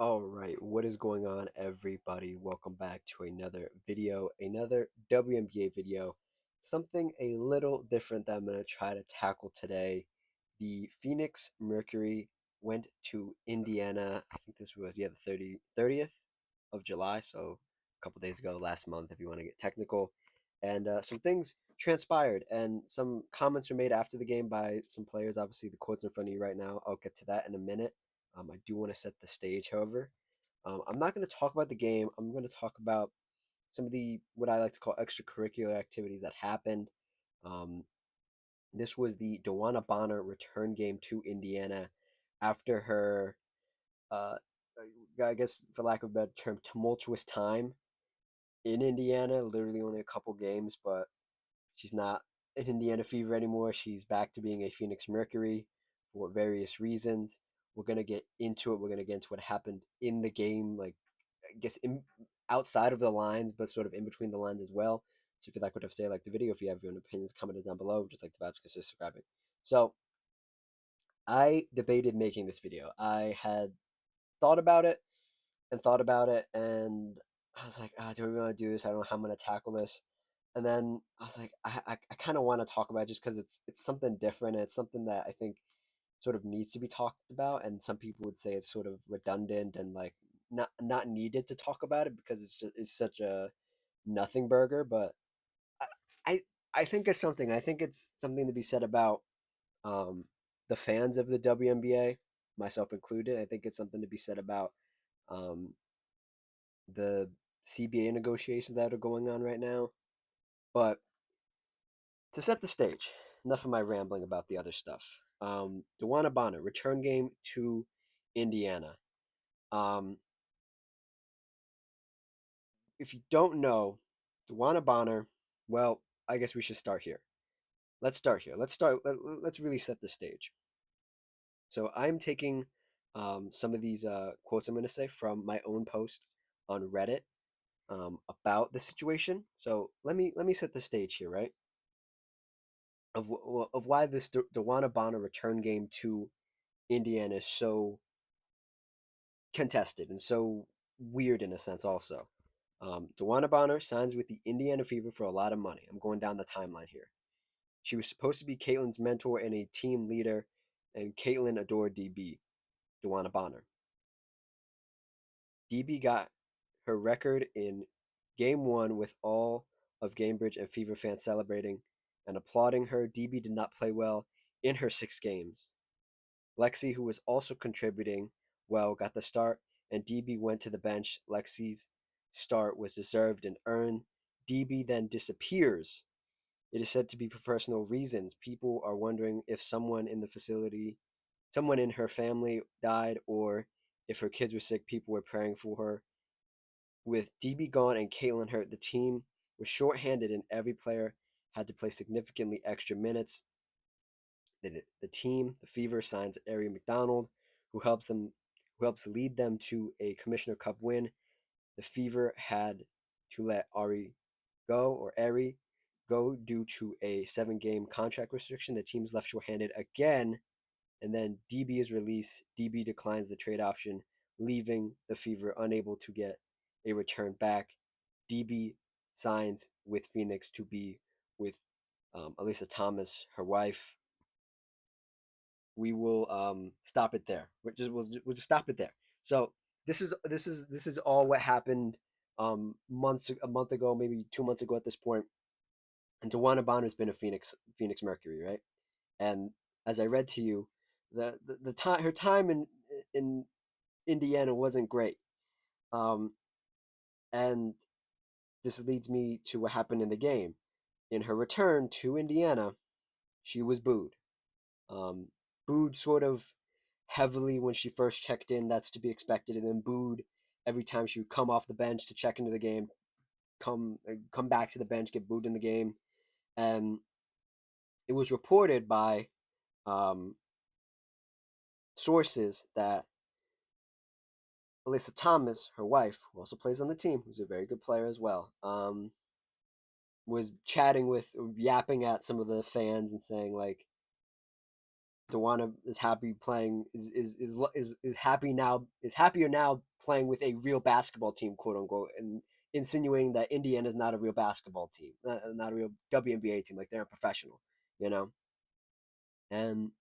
All right, what is going on, everybody? Welcome back to another video, another WNBA video. Something a little different that I'm going to try to tackle today. The Phoenix Mercury went to Indiana. I think this was, the 30th of July, so a couple days ago, last month, if you want to get technical. And some things transpired, and some comments were made after the game by some players. Obviously, the quote's in front of you right now. I'll get to that in a minute. I do want to set the stage, however. I'm not going to talk about the game. I'm going to talk about some of the what I like to call extracurricular activities that happened. Um, this was the Dewana Bonner return game to Indiana after her, uh, I guess, for lack of a better term, tumultuous time in Indiana. Literally only a couple games, but she's not an Indiana Fever anymore. She's back to being a Phoenix Mercury for various reasons. We're gonna get into it. We're gonna get into what happened in the game, like I guess outside of the lines, but sort of in between the lines as well. So if you like what I say, like the video. If you have your own opinions, comment it down below. Just like the vibes, consider subscribing. So I debated making this video. I had thought about it and thought about it, and I was like, do we want to do this? I don't know how I'm gonna tackle this. And then I was like, I kind of want to talk about it just because it's something different. And it's something that I think sort of needs to be talked about. And some people would say it's sort of redundant and like not needed to talk about it because it's such a nothing burger. But I I, I think it's something. I think it's something to be said about um, the fans of the WNBA, myself included. I think it's something to be said about um, the CBA negotiations that are going on right now. But to set the stage, enough of my rambling about the other stuff. Dewana Bonner, return game to Indiana. Um, if you don't know, Dewana Bonner, well, I guess we should start here. Let's start here. Let's really set the stage. So I'm taking some of these quotes I'm going to say from my own post on Reddit about the situation. So let me set the stage here, right? Of why this Dewana Bonner return game to Indiana is so contested and so weird in a sense also. Dewana Bonner signs with the Indiana Fever for a lot of money. I'm going down the timeline here. She was supposed to be Caitlin's mentor and a team leader, and Caitlin adored DB, Dewana Bonner. DB got her record in game one with all of Gamebridge and Fever fans celebrating and applauding her. DB did not play well in her 6 games. Lexi, who was also contributing well, got the start, and DB went to the bench. Lexi's start was deserved and earned. DB then disappears. It is said to be for personal reasons. People are wondering if someone in her family died, or if her kids were sick. People were praying for her. With DB gone and Caitlin hurt, the team was shorthanded, and every player had to play significantly extra minutes. The team, the Fever, signs Ari McDonald, who helps lead them to a Commissioner Cup win. The Fever had to let Ari go due to a 7 game contract restriction. The team's left short-handed again, and then DB is released. DB declines the trade option, leaving the Fever unable to get a return back. DB signs with Phoenix to be with Alyssa Thomas, her wife. We will stop it there. We'll just stop it there. So this is all what happened a month ago, maybe 2 months ago at this point. And Dewana Bonner's been a Phoenix Mercury, right? And as I read to you, the time her time in Indiana wasn't great. Um, and this leads me to what happened in the game. In her return to Indiana, she was booed. Um, Booed sort of heavily when she first checked in. That's to be expected, and then booed every time she would come off the bench to check into the game. Come back to the bench, get booed in the game, and it was reported by um, sources that Alyssa Thomas, her wife, who also plays on the team, who's a very good player as well, was chatting with, yapping at some of the fans and saying like, Dewana is happy playing is happy now is happier now playing with a real basketball team, quote unquote, and insinuating that Indiana is not a real basketball team, not a real WNBA team, like they're a professional, you know. And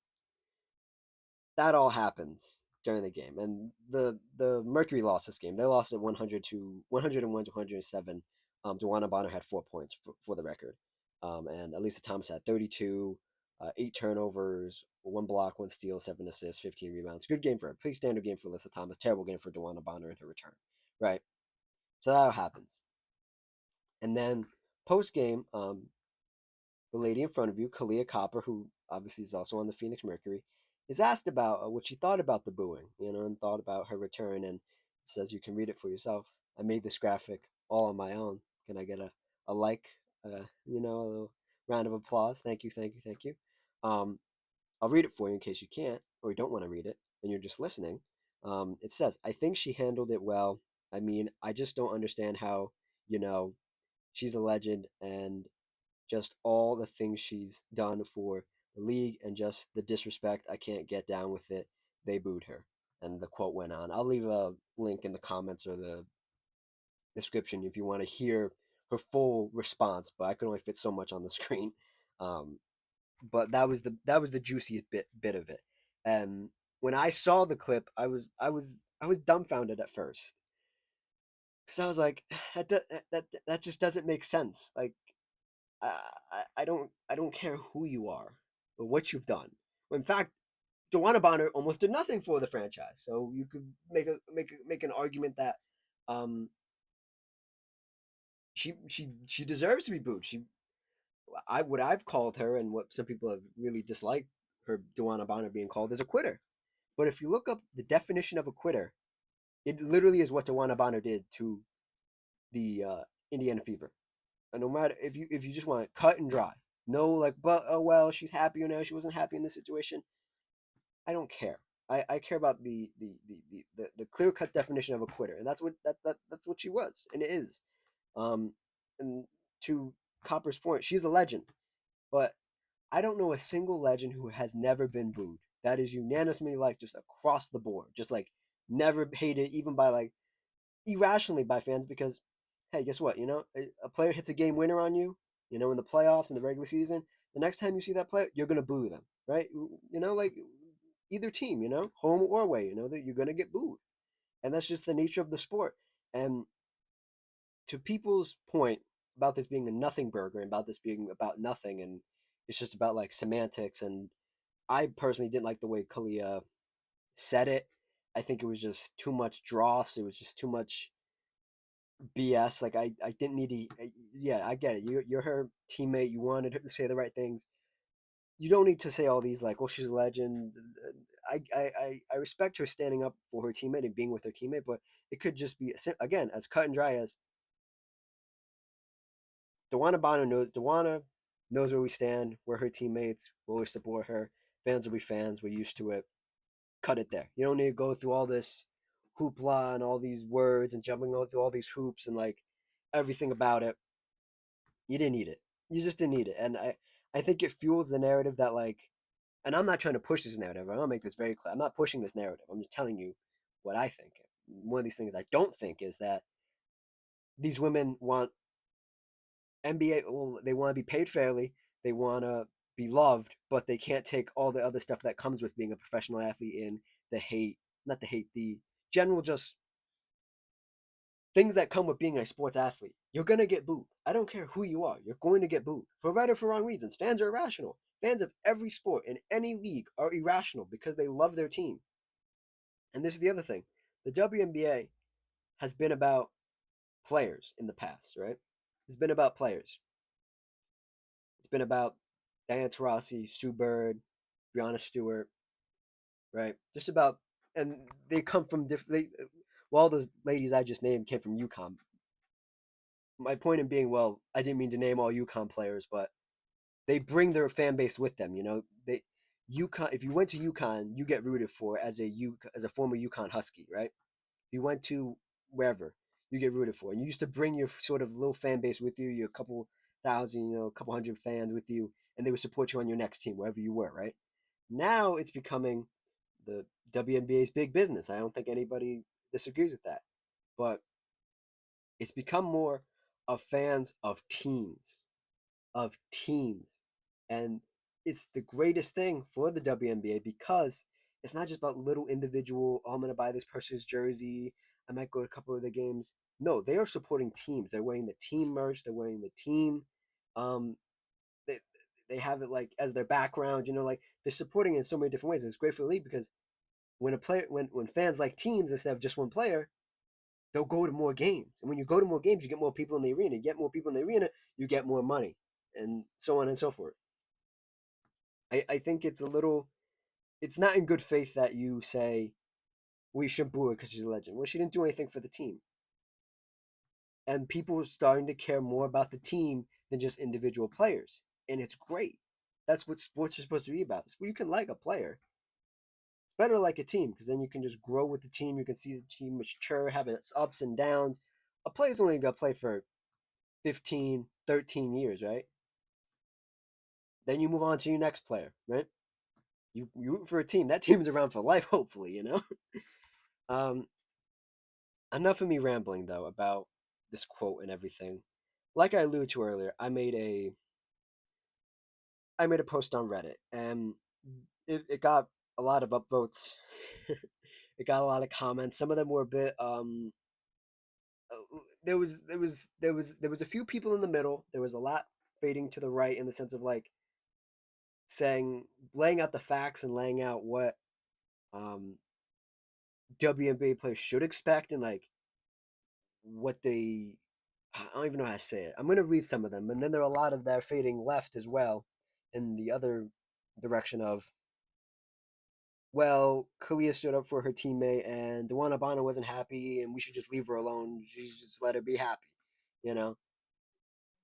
that all happens during the game. And the Mercury lost this game. They lost at 101 to 107. Dewana Bonner had 4 points for the record. And Elisa Thomas had 32, 8 turnovers, 1 block, 1 steal, 7 assists, 15 rebounds. Good game for her. Pretty standard game for Elisa Thomas. Terrible game for Dewana Bonner in her return. Right. So that happens. And then post game, the lady in front of you, Kalia Copper, who obviously is also on the Phoenix Mercury, is asked about what she thought about the booing, and thought about her return. And it says you can read it for yourself. I made this graphic all on my own. Can I get a like, a little round of applause? Thank you, thank you, thank you. Um, I'll read it for you in case you can't or you don't want to read it and you're just listening. It says, I think she handled it well. I mean, I just don't understand how, you know, she's a legend and just all the things she's done for the league and just the disrespect. I can't get down with it. They booed her. And the quote went on. I'll leave a link in the comments or the description if you want to hear her full response, but I could only fit so much on the screen. Um, but that was the juiciest bit of it. And when I saw the clip, I was dumbfounded at first because I was like, that just doesn't make sense. Like I don't care who you are or what you've done. In fact, Joanna Bonner almost did nothing for the franchise, so you could make an argument that um, she deserves to be booed. I've called her, and what some people have really disliked her Joanna Bonner being called is a quitter. But if you look up the definition of a quitter, it literally is what Joanna Bonner did to the Indiana Fever. And no matter if you just want it cut and dry, no like, but oh well, she's happy or no, she wasn't happy in this situation. I don't care. I care about the clear cut definition of a quitter, and that's what she was, and it is. Um, and to Copper's point, she's a legend, but I don't know a single legend who has never been booed. That is unanimously like just across the board, just like never hated, even by like irrationally by fans because hey, guess what? A player hits a game winner on you, in the playoffs in the regular season. The next time you see that player, you're gonna boo them, right? Like either team, home or away, that you're gonna get booed, and that's just the nature of the sport. And to people's point about this being a nothing burger and about this being about nothing, and it's just about like semantics. And I personally didn't like the way Kalia said it. I think it was just too much dross. It was just too much BS. Like I didn't need to. Yeah, I get it. You're her teammate. You wanted her to say the right things. You don't need to say all these like, "Oh, she's a legend." I respect her standing up for her teammate and being with her teammate, but it could just be again as cut and dry as Dewana knows where we stand. We're her teammates. We'll always support her. Fans will be fans. We're used to it. Cut it there. You don't need to go through all this hoopla and all these words and jumping through all these hoops and like everything about it. You didn't need it. You just didn't need it. And I think it fuels the narrative that like, and I'm not trying to push this narrative. I'm gonna make this very clear. I'm not pushing this narrative. I'm just telling you what I think. One of these things I don't think is that these women want NBA. Well, they want to be paid fairly. They want to be loved, but they can't take all the other stuff that comes with being a professional athlete in the hate, not the hate, the general just things that come with being a sports athlete. You're gonna get booed. I don't care who you are. You're going to get booed for right or for wrong reasons. Fans are irrational. Fans of every sport in any league are irrational because they love their team. And this is the other thing. The WNBA has been about players in the past, right? It's been about players. It's been about Diana Taurasi, Sue Bird, Brianna Stewart, right? Just about, and they come from different. Well, all those ladies I just named came from UConn. My point in being, well, I didn't mean to name all UConn players, but they bring their fan base with them. They UConn. If you went to UConn, you get rooted for as a former UConn Husky, right? If you went to wherever, you get rooted for, and you used to bring your sort of little fan base with you, your couple thousand, a couple hundred fans with you, and they would support you on your next team wherever you were, right? Now it's becoming the WNBA's big business. I don't think anybody disagrees with that. But it's become more of fans of teams. And it's the greatest thing for the WNBA because it's not just about little individual, oh, I'm going to buy this person's jersey. I might go to a couple of the games. No, they are supporting teams. They're wearing the team merch. They're wearing the team. Um, they, they have it like as their background, like they're supporting it in so many different ways. And it's great for the league because when fans like teams instead of just one player, they'll go to more games. And when you go to more games, you get more people in the arena. You get more people in the arena, you get more money, and so on and so forth. I think it's not in good faith that you say, we shouldn't boo her because she's a legend. Well, she didn't do anything for the team. And people are starting to care more about the team than just individual players. And it's great. That's what sports are supposed to be about. You can like a player. It's better like a team because then you can just grow with the team. You can see the team mature, have its ups and downs. A player's only going to play for 15, 13 years, right? Then you move on to your next player, right? You root for a team. That team is around for life, hopefully. Um, enough of me rambling though about this quote and everything. Like I alluded to earlier, I made a post on Reddit and it got a lot of upvotes. It got a lot of comments. Some of them were a bit there was a few people in the middle. There was a lot fading to the right in the sense of like saying laying out the facts and laying out what um WNBA players should expect and like what they I don't even know how to say it. I'm gonna read some of them, and then there are a lot of that fading left as well, in the other direction of well, Kalia stood up for her teammate, and Dewana Bonner wasn't happy, and we should just leave her alone. Just let her be happy, you know.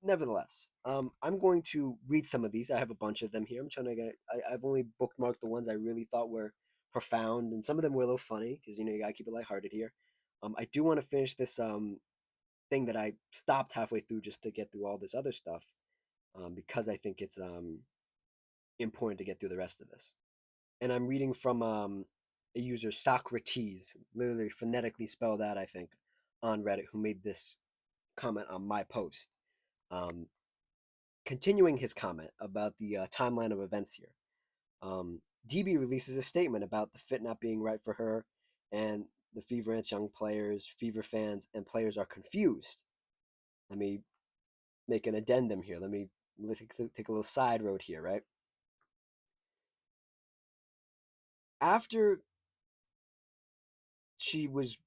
Nevertheless, I'm going to read some of these. I have a bunch of them here. I'm trying to get. I've only bookmarked the ones I really thought were profound, and some of them were a little funny because you gotta keep it lighthearted here. I do want to finish this thing that I stopped halfway through just to get through all this other stuff, because I think it's important to get through the rest of this. And I'm reading from a user Socrates, literally phonetically spelled out, I think, on Reddit, who made this comment on my post. Um, Continuing his comment about the timeline of events here. DB releases a statement about the fit not being right for her, and the Fever Ants young players, Fever fans, and players are confused. Let me make an addendum here. Let's take a little side road here, right? After she was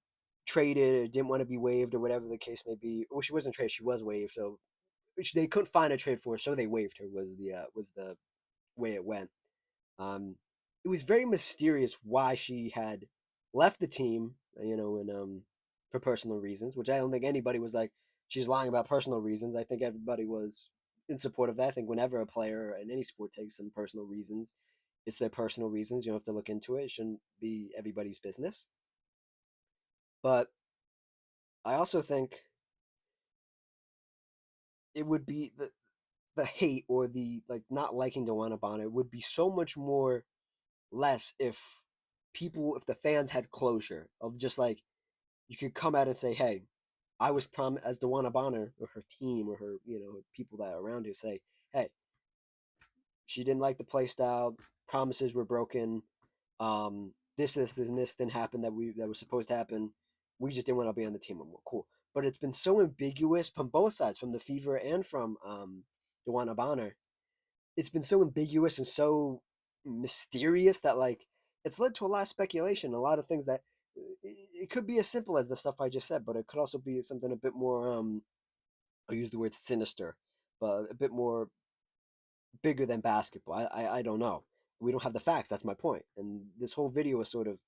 traded or didn't want to be waived or whatever the case may be, well, she wasn't traded; she was waived, so they couldn't find a trade for her, so they waived her. Was the way it went. Um, it was very mysterious why she had left the team, and for personal reasons, which I don't think anybody was like she's lying about personal reasons. I think everybody was in support of that. I think whenever a player in any sport takes some personal reasons, it's their personal reasons. You don't have to look into it. It shouldn't be everybody's business. But I also think it would be the hate or the like not liking Dewana Bonner would be so much more less if the fans had closure of just like you could come out and say, "Hey, I was as Dewana Bonner or her team or her people that are around her say, hey, she didn't like the play style, promises were broken, this and this didn't happen that was supposed to happen. We just didn't want to be on the team anymore. Cool." But it's been so ambiguous from both sides, from the Fever and from Dewana Bonner. It's been so ambiguous and so mysterious that like it's led to a lot of speculation, a lot of things that it could be as simple as the stuff I just said, but it could also be something a bit more I'll use the word sinister, but a bit more bigger than basketball. I don't know. We don't have the facts. That's my point. And this whole video is sort of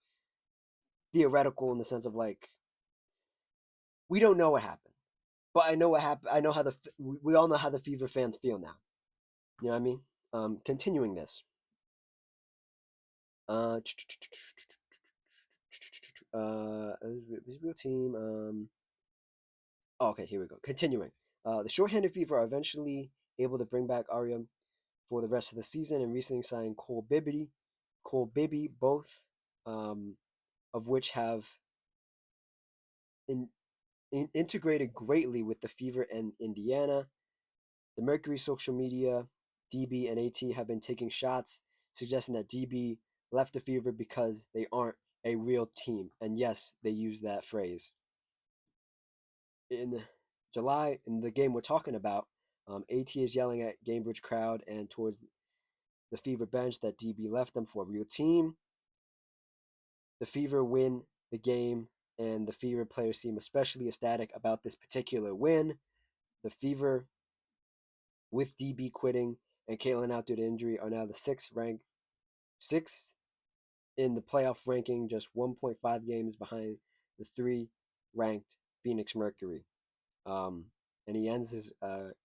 theoretical in the sense of like we don't know what happened, but I know what happened. I know how we all know how the Fever fans feel now. You know what I mean? Continuing this. Uh, real team. Okay, here we go. Continuing. The shorthanded Fever are eventually able to bring back Ariam for the rest of the season and recently signed Cole Bibbity Cole Bibby, both um, of which have in, integrated greatly with the Fever and Indiana. The Mercury social media, DB and AT have been taking shots, suggesting that DB left the Fever because they aren't a real team. And yes, they use that phrase. In July, in the game we're talking about, AT is yelling at Gamebridge crowd and towards the Fever bench that DB left them for a real team. The Fever win the game, and the Fever players seem especially ecstatic about this particular win. The Fever, with DB quitting and Caitlin out due to injury, are now the sixth in the playoff ranking, just 1.5 games behind the three ranked Phoenix Mercury. Um, and he ends his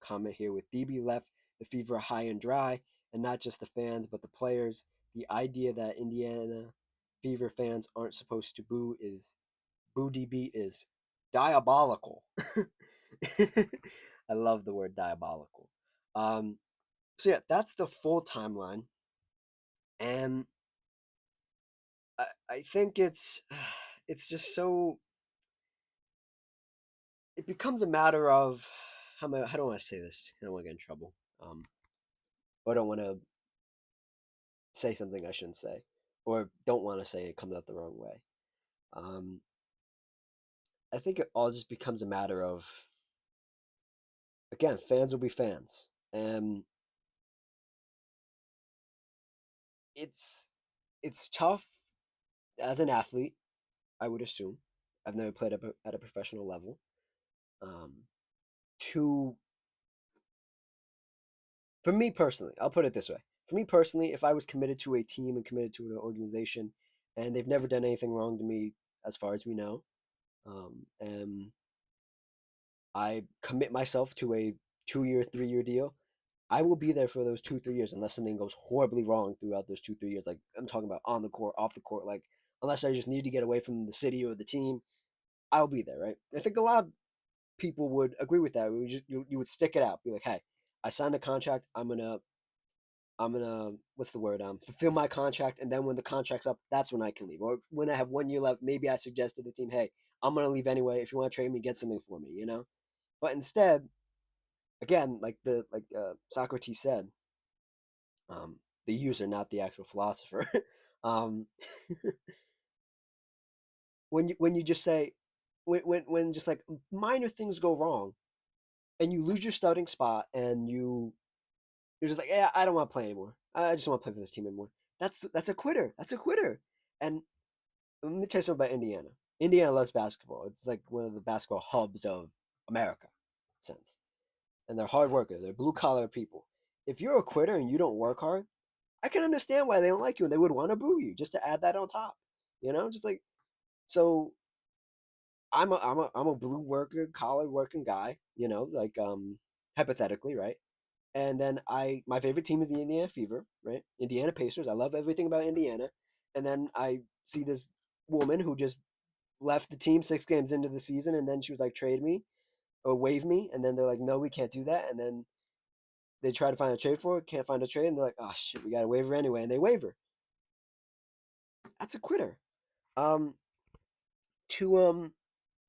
comment here with DB left the Fever high and dry, and not just the fans, but the players. The idea that Indiana Fever fans aren't supposed to boo DB is diabolical. I love the word diabolical. Um, so yeah, that's the full timeline, and I think it's just so it becomes a matter of how do I want to say this? I don't want to get in trouble. Or I don't want to say something I shouldn't say, or don't want to say it comes out the wrong way. Um, I think it all just becomes a matter of again, fans will be fans, and it's it's tough as an athlete. I would assume I've never played at a professional level. Um, to For me personally, I'll put it this way. For me personally, if I was committed to a team and committed to an organization, and they've never done anything wrong to me, as far as we know, and I commit myself to a 2 year, 3 year deal, I will be there for those 2, 3 years unless something goes horribly wrong throughout those 2, 3 years. Like I'm talking about on the court, off the court. Like unless I just need to get away from the city or the team, I'll be there. Right? I think a lot of people would agree with that. You would stick it out. Be like, hey, I signed the contract. I'm gonna what's the word? Fulfill my contract, and then when the contract's up, that's when I can leave. Or when I have 1 year left, maybe I suggest to the team, hey, I'm gonna leave anyway. If you want to trade me, get something for me, you know. But instead, again, Socrates said, um, the user, not the actual philosopher. um, when you just say when just like minor things go wrong, and you lose your starting spot, and you're just like, yeah, I don't want to play anymore. I just don't want to play for this team anymore. That's a quitter. That's a quitter. And let me tell you something about Indiana. Indiana loves basketball. It's like one of the basketball hubs of America, sense. And they're hard workers. They're blue collar people. If you're a quitter and you don't work hard, I can understand why they don't like you and they would want to boo you. Just to add that on top, just like so. I'm a blue worker, collar working guy. Hypothetically, right? And then my favorite team is the Indiana Fever, right? Indiana Pacers. I love everything about Indiana. And then I see this woman who just left the team 6 games into the season, and then she was like, trade me or waive me, and then they're like, no, we can't do that, and then they try to find a trade for her, can't find a trade, and they're like, oh shit, we got to waive her anyway, and they waive her. That's a quitter. Um, to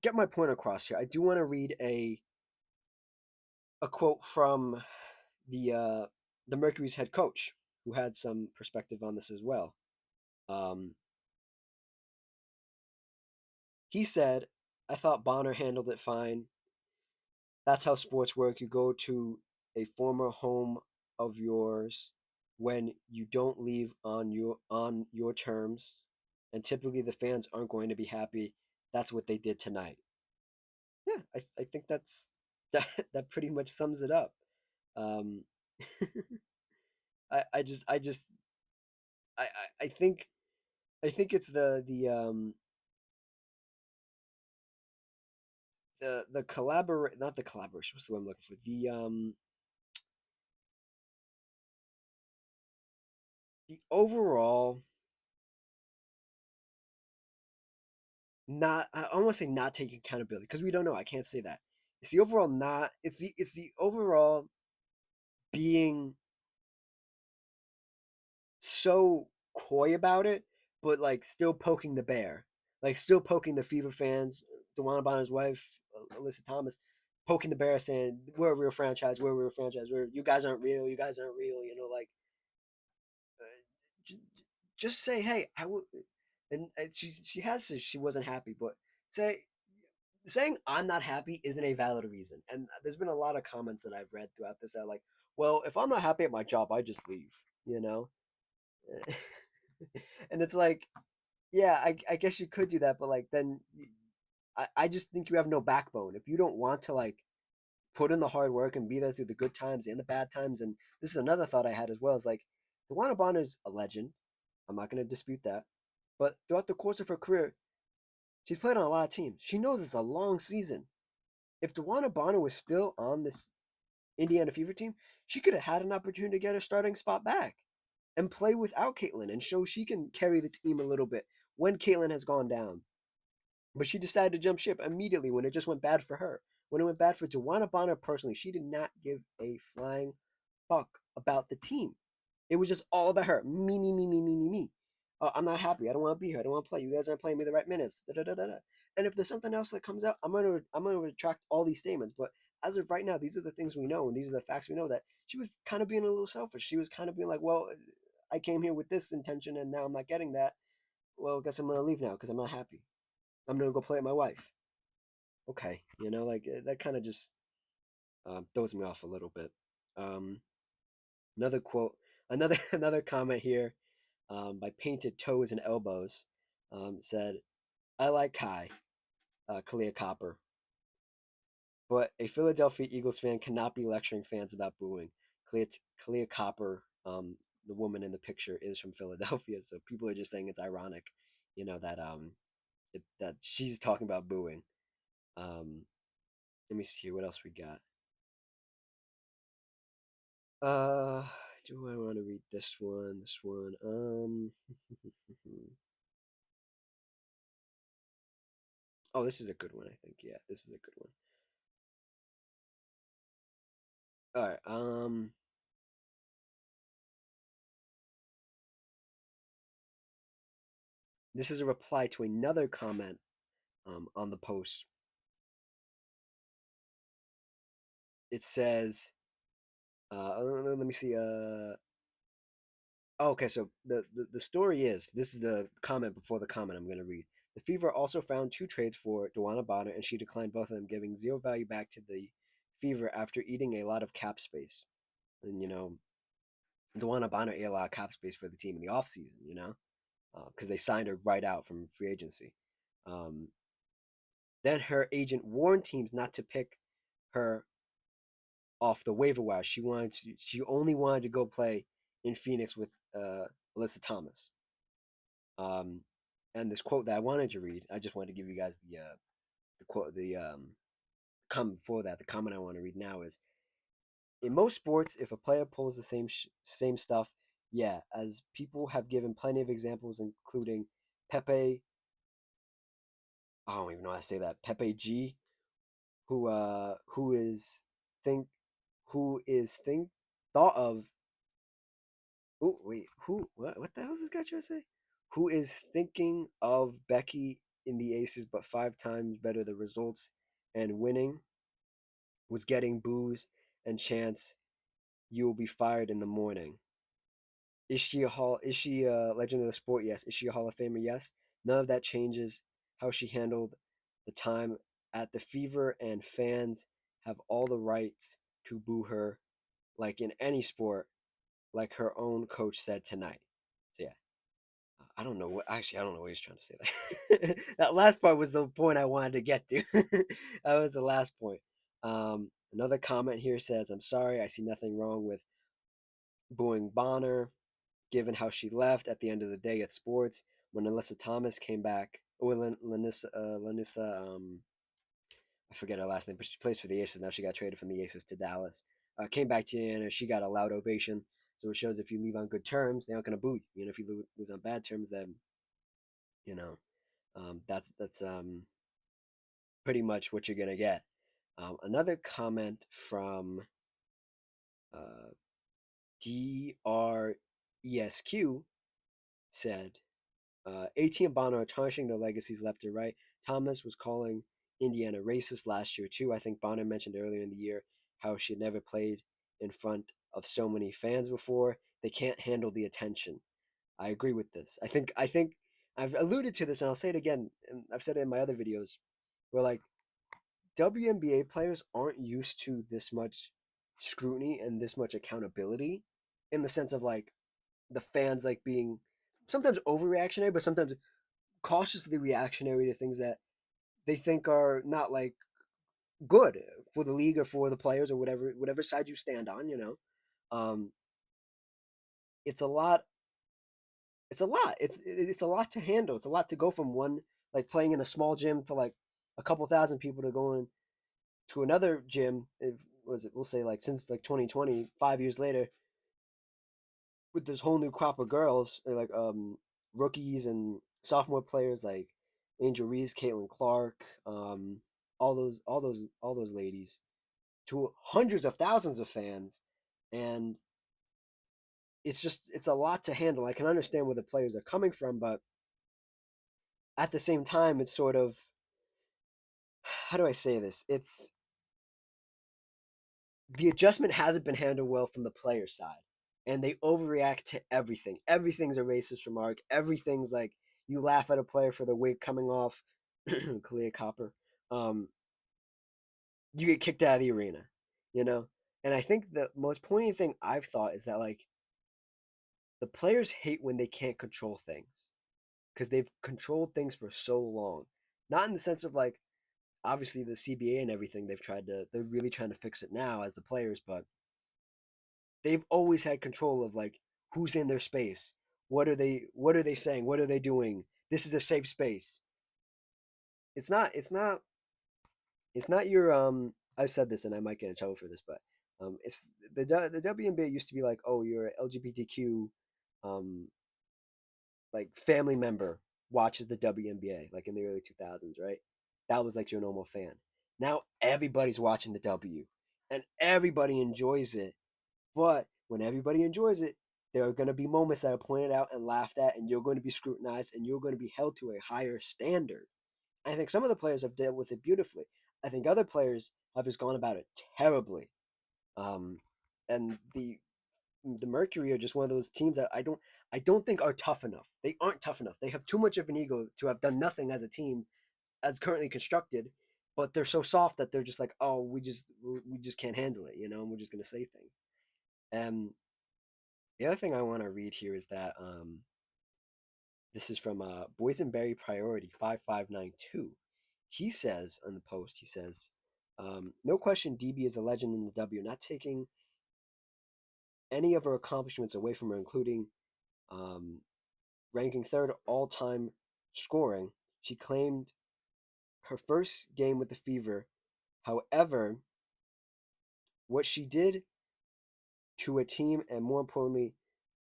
get my point across here, I do want to read a quote from the Mercury's head coach, who had some perspective on this as well. Um, he said, "I thought Bonner handled it fine. That's how sports work. You go to a former home of yours when you don't leave on your terms, and typically the fans aren't going to be happy. That's what they did tonight." Yeah, I think that pretty much sums it up. Um, I just I think it's the collaborate not the collaboration. What's the word I'm looking for? The overall, not, I almost say not taking accountability, because we don't know. I can't say that. It's the overall not. It's the overall being so coy about it, but like still poking the bear, like still poking the Fever fans, DeWanna Bonner's wife, Alyssa Thomas, poking the bear, saying we're a real franchise, we're a real franchise, you guys aren't real, you guys aren't real, like j- just say, hey, I would, and she has said she wasn't happy, but say saying I'm not happy isn't a valid reason. And there's been a lot of comments that I've read throughout this that are like, well, if I'm not happy at my job, I just leave, you know? And it's like, yeah, I guess you could do that, but like then I just think you have no backbone. If you don't want to like put in the hard work and be there through the good times and the bad times, and this is another thought I had as well, is like DeWanna Bonner's a legend. I'm not gonna dispute that. But throughout the course of her career, she's played on a lot of teams. She knows it's a long season. If DeWanna Bonner was still on this Indiana Fever team, she could have had an opportunity to get her starting spot back and play without Caitlin and show she can carry the team a little bit when Caitlin has gone down. But she decided to jump ship immediately when it just went bad for her. When it went bad for DeWanna Bonner personally, she did not give a flying fuck about the team. It was just all about her. Me, me, me, me, me, me, me. I'm not happy. I don't want to be here. I don't want to play. You guys aren't playing me the right minutes. Da, da, da, da, da. And if there's something else that comes out, I'm gonna retract all these statements. But as of right now, these are the things we know, and these are the facts we know, that she was kind of being a little selfish. She was kind of being like, well, I came here with this intention, and now I'm not getting that. Well, I guess I'm gonna leave now because I'm not happy. I'm gonna go play with my wife. Okay, like that kind of just throws me off a little bit. Um, another quote, another another comment here, by Painted Toes and Elbows, said, "I like Kai, Kalia Copper, but a Philadelphia Eagles fan cannot be lecturing fans about booing. Kalia Copper, the woman in the picture, is from Philadelphia, so people are just saying it's ironic, that that she's talking about booing. Um, let me see what else we got. Uh, do I want to read this one? This one. Oh, this is a good one. I think. Yeah, this is a good one. All right. This is a reply to another comment on the post. It says, let me see. Oh, okay. So the story is, this is the comment before the comment I'm going to read. The Fever also found two trades for DeWanna Bonner, and she declined both of them, giving zero value back to the Fever after eating a lot of cap space. And DeWanna Bonner ate a lot of cap space for the team in the offseason, because they signed her right out from free agency. Um, then her agent warned teams not to pick her off the waiver wire. She only wanted to go play in Phoenix with Alyssa Thomas. Um, and this quote that I wanted to read, I just wanted to give you guys the quote, the comment before that. The comment I want to read now is: in most sports, if a player pulls the same stuff, yeah, as people have given plenty of examples, including Pepe. I don't even know how to say that. Pepe G, who is think who is think thought of. Oh wait, who? What the hell is this guy trying to say? Who is thinking of Becky in the Aces, but 5 times better the results and winning, was getting booze and chants, "You will be fired in the morning." Is she a hall? Is she a legend of the sport? Yes. Is she a Hall of Famer? Yes. None of that changes how she handled the time at the Fever, and fans have all the rights to boo her, like in any sport, like her own coach said tonight. So yeah, I don't know what. Actually, I don't know what he's trying to say there. That last part was the point I wanted to get to. That was the last point. Another comment here says, "I'm sorry. I see nothing wrong with booing Bonner, given how she left at the end of the day at sports. When Alyssa Thomas came back, or Lanissa, I forget her last name, but she plays for the Aces now. She got traded from the Aces to Dallas. Came back to Indiana. She got a loud ovation. So it shows if you leave on good terms, they aren't gonna boo you. If you lose on bad terms, then you know that's pretty much what you're gonna get. Another comment from DRESQ said, AT and Bono are tarnishing their legacies left and right. Thomas was calling Indiana racist last year too. I think Bono mentioned earlier in the year how she had never played in front of so many fans before. They can't handle the attention. I agree with this. I think I've alluded to this and I'll say it again, and I've said it in my other videos, where like WNBA players aren't used to this much scrutiny and this much accountability in the sense of like the fans like being sometimes overreactionary, but sometimes cautiously reactionary to things that they think are not like good for the league or for the players or whatever side you stand on. Um, it's a lot. It's a lot. It's a lot to handle. It's a lot to go from one like playing in a small gym for like a couple thousand people to going to another gym. If was it? We'll say like since like 2020, 5 years later, with this whole new crop of girls, like rookies and sophomore players like Angel Reese, Caitlin Clark, all those ladies, to hundreds of thousands of fans, and it's a lot to handle. I can understand where the players are coming from, but at the same time, it's sort of how do I say this? It's the adjustment hasn't been handled well from the player side, and they overreact to everything. Everything's a racist remark. Everything's like you laugh at a player for the wig coming off, Kalia Copper. Um, you get kicked out of the arena, you know. And I think the most poignant thing I've thought is that like the players hate when they can't control things because they've controlled things for so long. Not in the sense of like obviously the CBA and everything they're really trying to fix it now as the players, but they've always had control of like who's in their space. What are they saying? What are they doing? This is a safe space. It's not your I said this and I might get in trouble for this, but it's the WNBA used to be like, oh, you're LGBTQ um like family member watches the WNBA like in the early 2000s, right? That was like your normal fan. Now everybody's watching the W and everybody enjoys it. But when everybody enjoys it, there are going to be moments that are pointed out and laughed at, and you're going to be scrutinized and you're going to be held to a higher standard. I think some of the players have dealt with it beautifully. I think other players have just gone about it terribly. Um, and the Mercury are just one of those teams that I don't think are tough enough. They aren't tough enough. They have too much of an ego to have done nothing as a team as currently constructed, but they're so soft that they're just like, oh, we just can't handle it, and we're just gonna say things. And the other thing I want to read here is that this is from Boysenberry Priority 5592. He says on the post, he says, no question DB is a legend in the W, not taking any of her accomplishments away from her, including um, ranking third all time scoring. She claimed her first game with the Fever. However, what she did to a team and more importantly,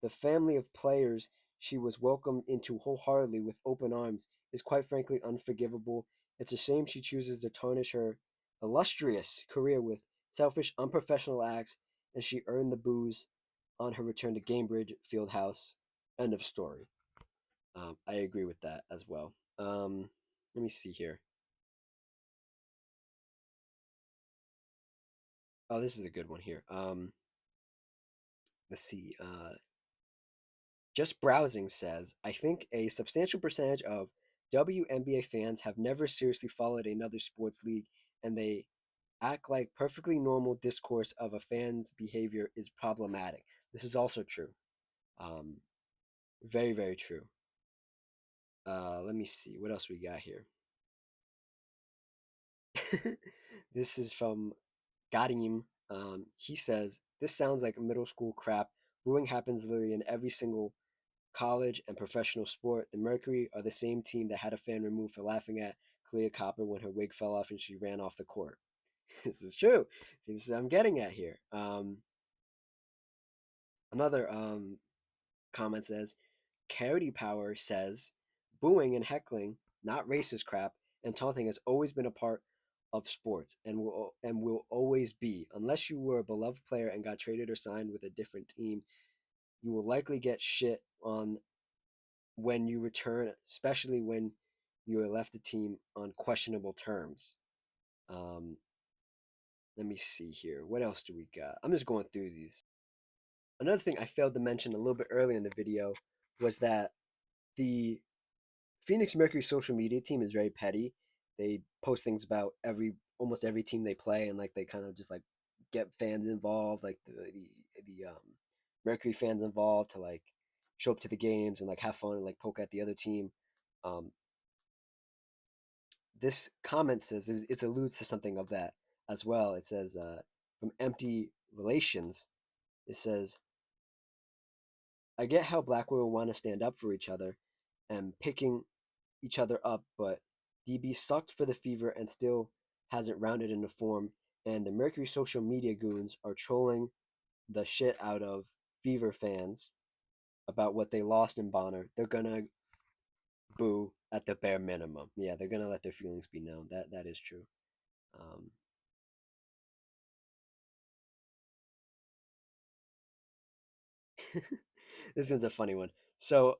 the family of players she was welcomed into wholeheartedly with open arms is quite frankly unforgivable. It's a shame she chooses to tarnish her illustrious career with selfish, unprofessional acts, and she earned the booze on her return to Gamebridge Fieldhouse. End of story. I agree with that as well. Let me see here. Oh, this is a good one here. Let's see. Just Browsing says, I think a substantial percentage of WNBA fans have never seriously followed another sports league, and they act like perfectly normal discourse of a fan's behavior is problematic. This is also true. Um, very, very true. Let me see. What else we got here? This is from Gadim. He says, this sounds like middle school crap. Booing happens literally in every single college and professional sport. The Mercury are the same team that had a fan removed for laughing at Clea Copper when her wig fell off and she ran off the court. This is true. See, this is what I'm getting at here. Another comment says, Carity Power says, booing and heckling, not racist crap, and taunting has always been a part of sports and will always be. Unless you were a beloved player and got traded or signed with a different team, you will likely get shit on when you return, especially when you are left the team on questionable terms. Um, Let me see here. What else do we got? I'm just going through these. Another thing I failed to mention a little bit earlier in the video was that the Phoenix Mercury social media team is very petty. They post things about almost every team they play, and like they kind of just like get fans involved, like the Mercury fans involved to like show up to the games and like have fun and like poke at the other team. Um, this comment says it alludes to something of that as well. It says from empty relations. It says, I get how black women want to stand up for each other and picking each other up, but DB sucked for the Fever and still hasn't rounded into form. And the Mercury social media goons are trolling the shit out of Fever fans about what they lost in Bonner. They're gonna boo at the bare minimum. Yeah, they're gonna let their feelings be known. That is true. Um, this one's a funny one. So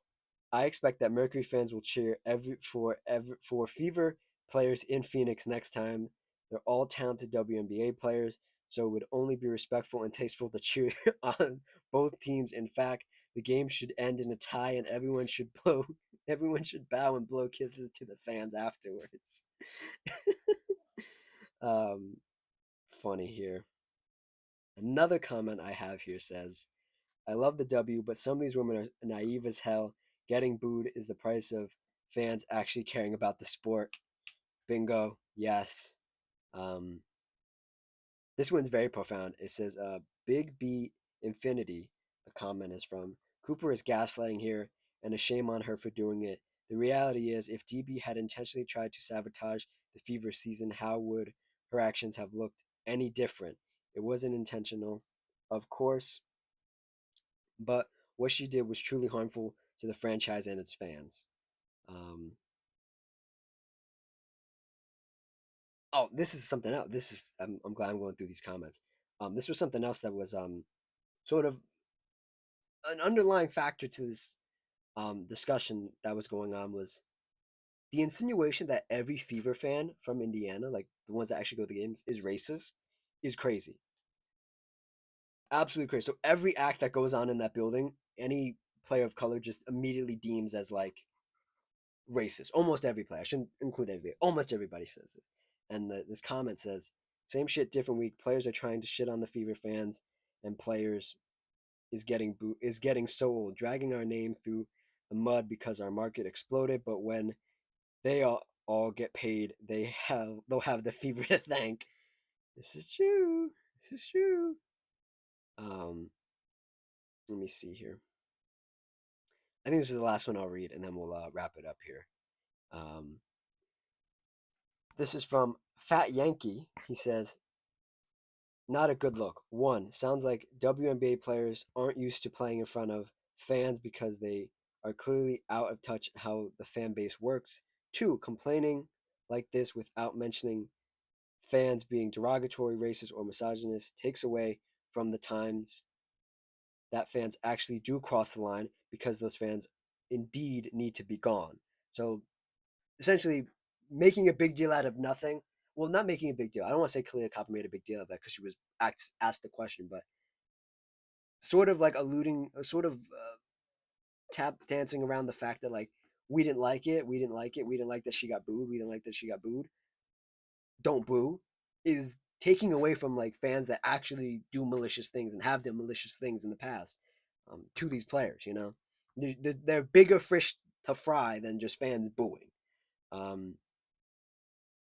I expect that Mercury fans will cheer for Fever players in Phoenix next time. They're all talented WNBA players, so it would only be respectful and tasteful to cheer on both teams. In fact, the game should end in a tie, and everyone should bow and blow kisses to the fans afterwards. um, Funny here. Another comment I have here says, I love the W, but some of these women are naive as hell. Getting booed is the price of fans actually caring about the sport. Bingo. Yes. Um, this one's very profound. It says, Big B Infinity, the comment is from. Cooper is gaslighting here, and a shame on her for doing it. The reality is, if DB had intentionally tried to sabotage the Fever season, how would her actions have looked any different? It wasn't intentional, of course, but what she did was truly harmful to the franchise and its fans. Um, oh, this is something else. I'm glad I'm going through these comments. This was something else that was sort of an underlying factor to this discussion that was going on was the insinuation that every Fever fan from Indiana, like the ones that actually go to the games, is racist, is crazy. Absolutely crazy. So every act that goes on in that building, any player of color just immediately deems as like racist. Almost every player. I shouldn't include everybody. Almost everybody says this. And this comment says, same shit, different week. Players are trying to shit on the Fever fans, and players is getting so old, dragging our name through the mud because our market exploded. But when they all get paid, they'll have the Fever to thank. This is true. This is true. Um, Let me see here. I think this is the last one I'll read, and then we'll wrap it up here. Um, this is from Fat Yankee. He says, not a good look. One, sounds like WNBA players aren't used to playing in front of fans because they are clearly out of touch how the fan base works. Two, complaining like this without mentioning fans being derogatory, racist, or misogynist takes away from the times that fans actually do cross the line because those fans indeed need to be gone. So essentially making a big deal out of nothing. Well, not making a big deal. I don't want to say Kalia Copper made a big deal of that because she was asked the question, but sort of like alluding, sort of tap dancing around the fact that like we didn't like it, we didn't like it, we didn't like that she got booed, we didn't like that she got booed. Don't boo is taking away from like fans that actually do malicious things and have done malicious things in the past to these players. You know, they're bigger fish to fry than just fans booing. Um,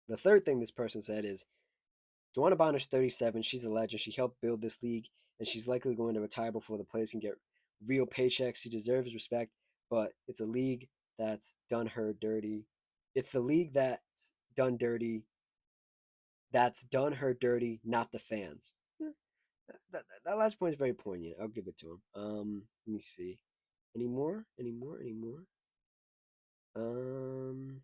the third thing this person said is, Joanna Bonner's 37. She's a legend. She helped build this league, and she's likely going to retire before the players can get real paychecks. She deserves respect, but it's a league that's done her dirty. It's the league done dirty that's done her dirty, not the fans. Yeah, that last point is very poignant. I'll give it to him. Let me see. Any more? Any more? Any more? Um,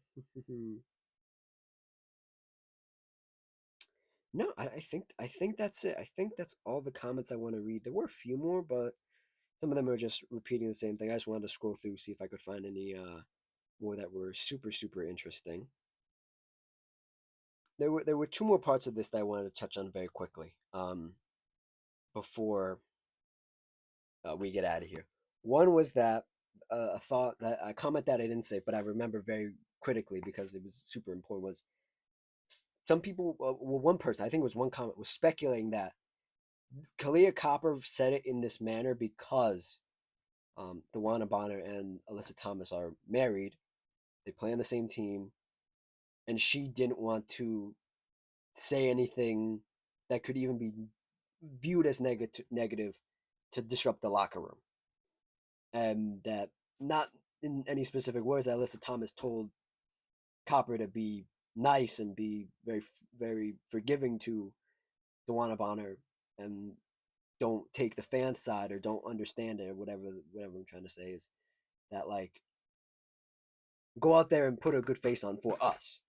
no, I think that's it. I think that's all the comments I want to read. There were a few more, but some of them are just repeating the same thing. I just wanted to scroll through, see if I could find any more that were super interesting. There were two more parts of this that I wanted to touch on very quickly before we get out of here. One was that a thought that a comment that I didn't say, but I remember very critically because it was super important. Was some people, well, one person, I think it was one comment, was speculating that Kalia Copper said it in this manner because Dewana Bonner and Alyssa Thomas are married. They play on the same team, and she didn't want to say anything that could even be viewed as negative to disrupt the locker room. And that, not in any specific words, that Alyssa Thomas told Copper to be nice and be very forgiving to Dewana Bonner and don't take the fan side or don't understand it or whatever I'm trying to say is that, like, go out there and put a good face on for us,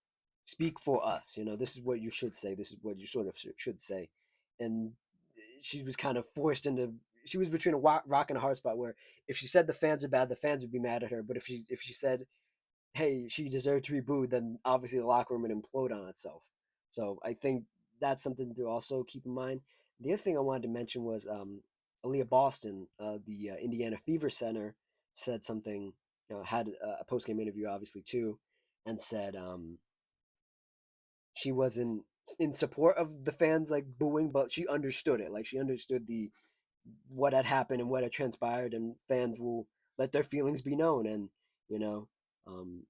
speak for us, this is what you should say, this is what you sort of should say. And she was kind of forced into, she was between a rock and a hard spot where if she said the fans are bad, the fans would be mad at her, but if she said, hey, she deserved to be booed, then obviously the locker room would implode on itself. So I think that's something to also keep in mind. The other thing I wanted to mention was Aaliyah Boston, the Indiana Fever Center, said something, had a post game interview, obviously, too, and said she wasn't in support of the fans like booing, but she understood it. Like she understood the what had happened and what had transpired, and fans will let their feelings be known. And you know, um,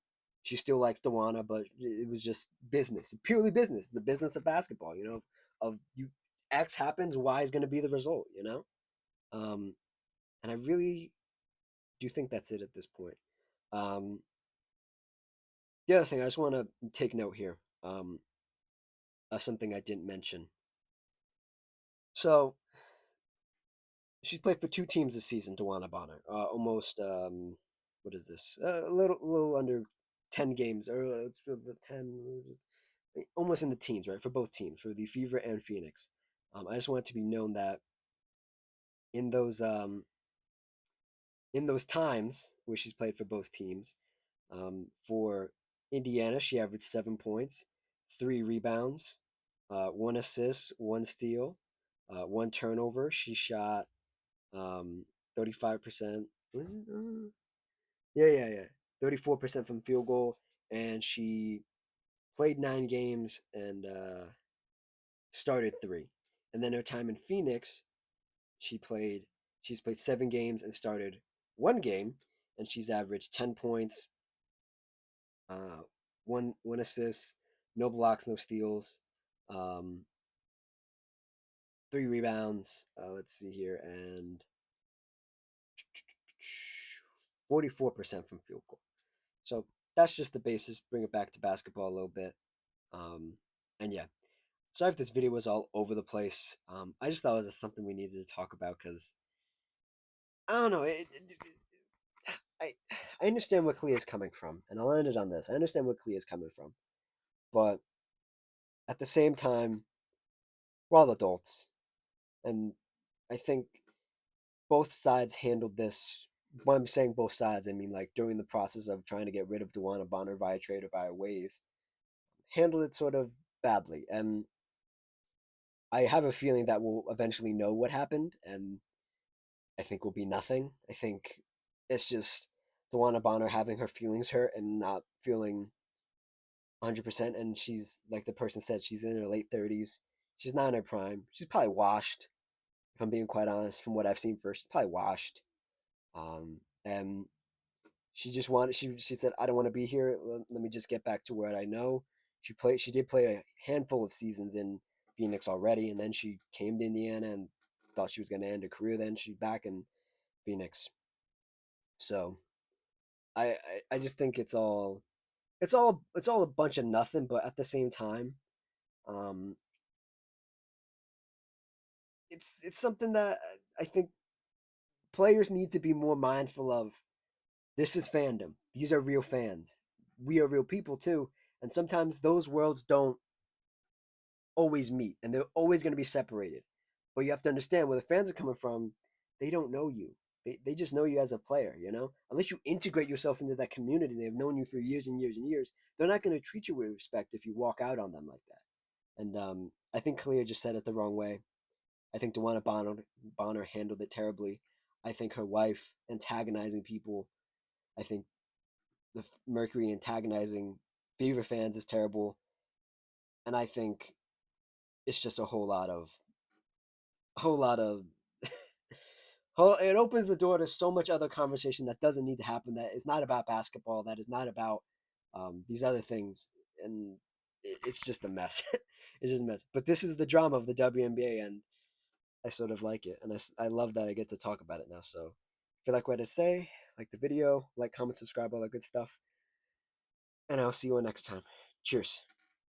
she still likes Dewana, but it was just business, purely business, the business of basketball. Of you, X happens, Y is going to be the result. Um, and I really do think that's it at this point. Um, the other thing I just want to take note here, of something I didn't mention. So she's played for two teams this season, Dewana Bonner. Almost what is this? A little under 10 games, or it's for the 10, almost in the teens, right? For both teams, for the Fever and Phoenix. I just want it to be known that in those um, in those times where she's played for both teams, for Indiana, she averaged 7 points, 3 rebounds, 1 assist, 1 steal, 1 turnover. She shot 35%. Was it? Yeah. 34% from field goal, and she played 9 games and started 3. And then her time in Phoenix, she played. She's played 7 games and started 1 game, and she's averaged 10 points, uh, one assist, no blocks, no steals, um, 3 rebounds. Let's see here, and 44% from field goal. So that's just the basis. Bring it back to basketball a little bit. Um, and yeah, sorry if this video was all over the place. I just thought it was something we needed to talk about because I don't know. I I understand where Clea is coming from, and I'll end it on this. I understand where Clea is coming from, but at the same time, we're all adults, and I think both sides handled this. When I'm saying both sides, I mean like during the process of trying to get rid of Dewana Bonner via trade or via wave, handled it sort of badly. And I have a feeling that we'll eventually know what happened, and I think will be nothing. I think it's just Dewana Bonner having her feelings hurt and not feeling 100%. And she's, like the person said, she's in her late 30s. She's not in her prime. She's probably washed, if I'm being quite honest, from what I've seen first. She's probably washed. And she just wanted, she said, I don't want to be here. Let me just get back to what I know. She did play a handful of seasons in Phoenix already, and then she came to Indiana and thought she was going to end her career. Then she's back in Phoenix. So I just think it's all a bunch of nothing. But at the same time, um, it's something that I think players need to be more mindful of. This is fandom. These are real fans. We are real people too. And sometimes those worlds don't always meet and they're always going to be separated. But you have to understand where the fans are coming from, they don't know you. They just know you as a player, you know? Unless you integrate yourself into that community, they've known you for years and years and years, they're not going to treat you with respect if you walk out on them like that. And I think Kalia just said it the wrong way. I think Bonner handled it terribly. I think her wife antagonizing people. I think the Mercury antagonizing Fever fans is terrible. And I think it's just a whole lot of it opens the door to so much other conversation that doesn't need to happen. That is not about basketball. That is not about these other things, and it's just a mess. It's just a mess. But this is the drama of the WNBA, and I sort of like it, and I love that I get to talk about it now. So, if you like what I say, like the video, like, comment, subscribe, all that good stuff, and I'll see you next time. Cheers.